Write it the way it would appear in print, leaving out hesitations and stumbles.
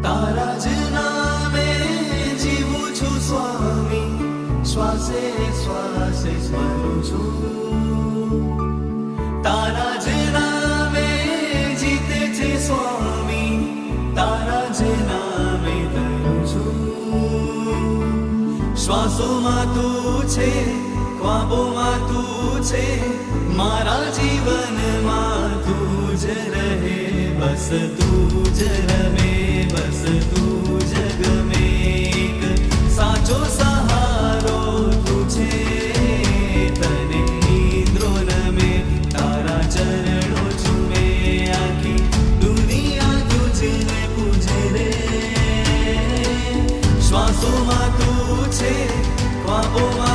તારા જ નામે જીવું છું સ્વામી, શ્વાસે શ્વાસે સ્મરું છું. તારા જ નામે જીતે છે સ્વામી, તારા જ નામે તરું છું. શ્વાસોમાં તું છે, ખ્વાબોમાં તું છે, મારા જીવનમાં તું જ રહે, બસ તું જ રમે, બસ તું જ ગમે. સાચો સહારો તું છે, તને નિદ્રો નમે, તારા ચરણો ચૂમે, આખી દુનિયા તુજને પૂજે રે. શ્વાસોમાં તું છે, ખ્વાબોમાં